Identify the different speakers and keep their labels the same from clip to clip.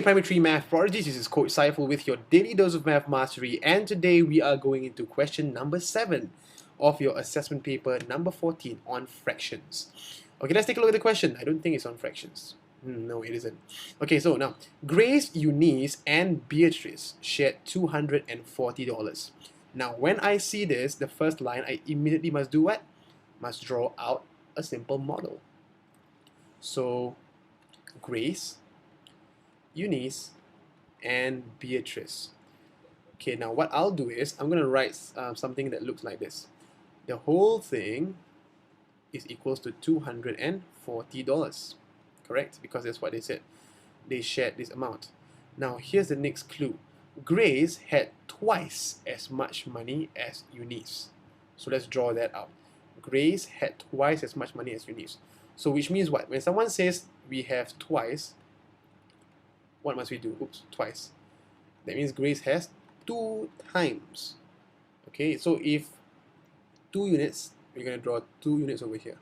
Speaker 1: Primary 3 Math Prodigies, this is Coach Saiful with your daily dose of math mastery, and today we are going into question number 7 of your assessment paper number 14 on fractions. Okay, let's take a look at the question. I don't think it's on fractions. No, it isn't. Okay, so now, Grace, Eunice, and Beatrice shared $240. Now, when I see this, the first line, I immediately must do what? Must draw out a simple model. So, Grace, Eunice, and Beatrice. Okay, now what I'll do is I'm going to write something that looks like this. The whole thing is equals to $240, correct? Because that's what they said. They shared this amount. Now here's the next clue. Grace had twice as much money as Eunice. So let's draw that out. Grace had twice as much money as Eunice. So which means what? When someone says we have twice, what must we do? Oops, twice. That means Grace has 2 times. Okay, so if 2 units, we're going to draw 2 units over here.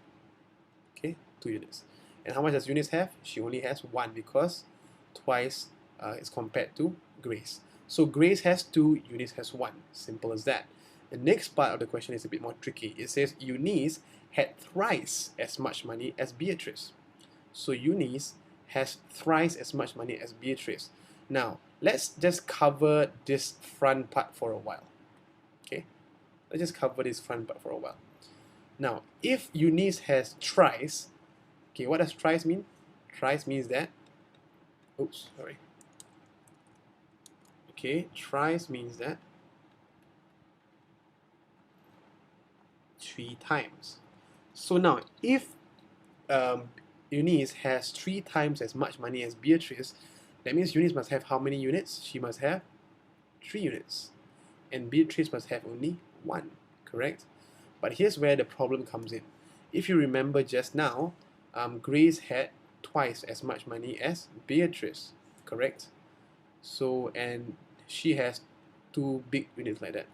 Speaker 1: Okay, 2 units. And how much does Eunice have? She only has 1 because twice is compared to Grace. So Grace has 2, Eunice has 1. Simple as that. The next part of the question is a bit more tricky. It says Eunice had thrice as much money as Beatrice. So Eunice has thrice as much money as Beatrice. Now, let's just cover this front part for a while. Okay? Let's just cover this front part for a while. Now, if Eunice has thrice, okay, what does thrice mean? Thrice means that, oops, sorry. Okay, thrice means that 3 times. So now, if Eunice has 3 times as much money as Beatrice, that means Eunice must have how many units? She must have 3 units. And Beatrice must have only 1, correct? But here's where the problem comes in. If you remember just now, Grace had twice as much money as Beatrice, correct? So, and she has 2 big units like that.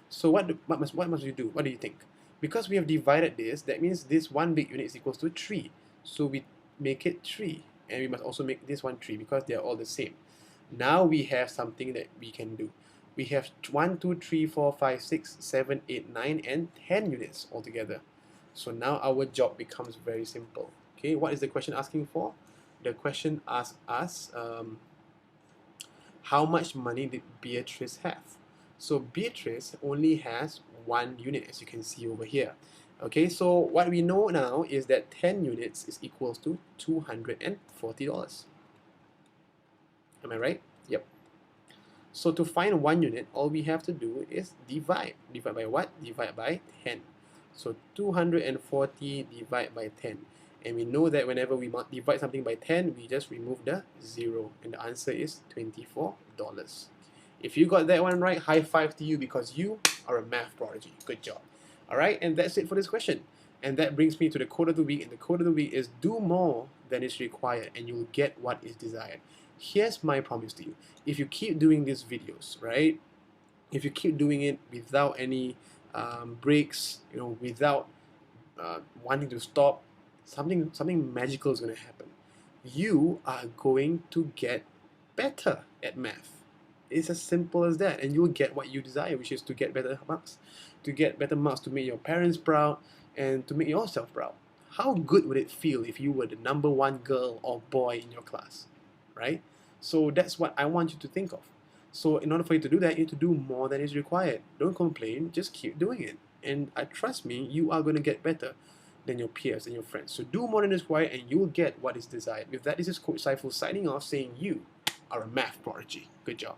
Speaker 1: So what must we do? What do you think? Because we have divided this, that means this 1 big unit is equals to 3. So we make it 3, and we must also make this one 3 because they are all the same. Now we have something that we can do. We have 1, 2, 3, 4, 5, 6, 7, 8, 9, and 10 units altogether. So now our job becomes very simple. Okay, what is the question asking for? The question asks us how much money did Beatrice have? So Beatrice only has 1 unit, as you can see over here. Okay, so what we know now is that 10 units is equals to $240. Am I right? Yep. So to find 1 unit, all we have to do is divide. Divide by what? Divide by 10. So 240 divided by 10. And we know that whenever we divide something by 10, we just remove the 0. And the answer is $24. If you got that one right, high five to you because you are a math prodigy. Good job. Alright, and that's it for this question. And that brings me to the quote of the week. And the quote of the week is, do more than is required and you'll get what is desired. Here's my promise to you. If you keep doing these videos, right? If you keep doing it without any breaks, you know, without wanting to stop, something magical is going to happen. You are going to get better at math. It's as simple as that, and you'll get what you desire, which is to get better marks. To get better marks to make your parents proud and to make yourself proud. How good would it feel if you were the number 1 girl or boy in your class, right? So that's what I want you to think of. So in order for you to do that, you need to do more than is required. Don't complain, just keep doing it. And trust me, you are going to get better than your peers and your friends. So do more than is required and you will get what is desired. With that, this is Coach Saiful signing off saying you are a math prodigy. Good job.